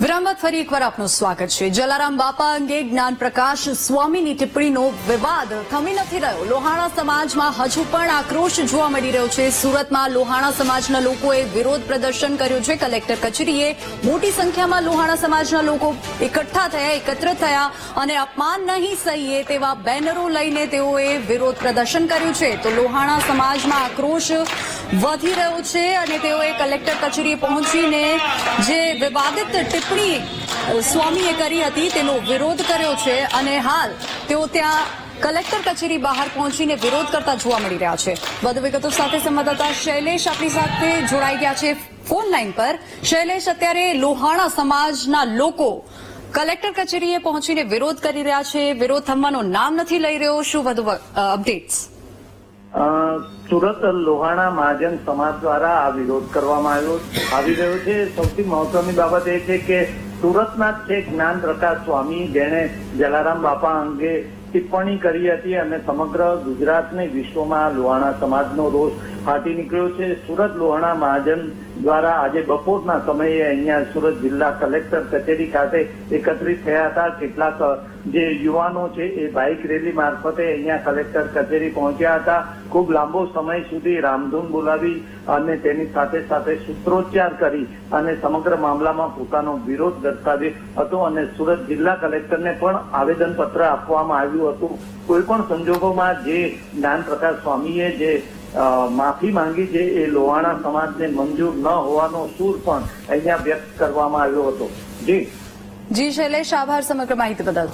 વિરામ બાદ ફરી એકવાર આપનું સ્વાગત છે। જલારામ બાપા અંગે જ્ઞાન પ્રકાશ સ્વામીની ટિપ્પણીનો વિવાદ થમી નથી રહ્યો। લોહાણા સમાજમાં હજુ પણ આક્રોશ જોવા મળી રહ્યો છે। સુરતમાં લોહાણા સમાજના લોકોએ વિરોધ પ્રદર્શન કર્યું છે। કલેક્ટર કચેરીએ મોટી સંખ્યામાં લોહાણા સમાજના લોકો એકત્રિત થયા અને અપમાન નહીં સહીએ તેવા બેનરો લઈને તેઓએ વિરોધ પ્રદર્શન કર્યું છે। તો લોહાણા સમાજમાં આક્રોશ વધી રહ્યો છે અને તેઓએ કલેક્ટર કચેરીએ પહોંચીને જે વિવાદિત ટિપ્પણી સ્વામીએ કરી હતી તેનો વિરોધ કર્યો છે અને હાલ તેઓ ત્યાં કલેક્ટર કચેરી બહાર પહોંચીને વિરોધ કરતા જોવા મળી રહ્યા છે। વધુ વિગતો સાથે સંવાદદાતા શૈલેષ આપણી સાથે જોડાઈ ગયા છે ફોન લાઈન પર। શૈલેષ, અત્યારે લોહાણા સમાજના લોકો કલેક્ટર કચેરીએ પહોંચીને વિરોધ કરી રહ્યા છે, વિરોધ થમવાનું નામ નથી લઈ રહ્યો, શું વધુ અપડેટ્સ? સુરત લોહાણા મહાજન સમાજ દ્વારા આ વિરોધ કરવામાં આવી રહ્યો છે। સૌથી મહત્વની બાબત એ છે કે સુરતના જ છે જ્ઞાન પ્રકાશ સ્વામી, જેણે જલારામ બાપા અંગે ટિપ્પણી કરી હતી અને સમગ્ર ગુજરાતને વિશ્વમાં લોહાણા સમાજનો રોષ ફાટી નીકળ્યો છે। સુરત લોહાણા મહાજન દ્વારા આજે બપોરના સમયે અહીંયા સુરત જિલ્લા કલેક્ટર કચેરી ખાતે એકત્રિત થયા હતા। કેટલાક જે યુવાનો છે એ બાઇક રેલી મારફતે અહીંયા કલેક્ટર કચેરી પહોંચ્યા હતા। ખૂબ લાંબો સમય સુધી રામધૂન બોલાવી અને તેની સાથે સાથે સૂત્રોચ્ચાર કરી અને સમગ્ર મામલામાં પોતાનો વિરોધ દર્શાવ્યો હતો અને સુરત જિલ્લા કલેક્ટરને પણ આવેદનપત્ર આપવામાં આવ્યું હતું। કોઈ પણ સંજોગોમાં જે જ્ઞાન પ્રકાશ સ્વામીએ જે માફી માંગી છે એ લોહાણા સમાજને મંજૂર ન હોવાનો સૂર પણ અહીંયા વ્યક્ત કરવામાં આવ્યો હતો। જી શૈલેષ, આભાર સમગ્ર માહિતી બદલ।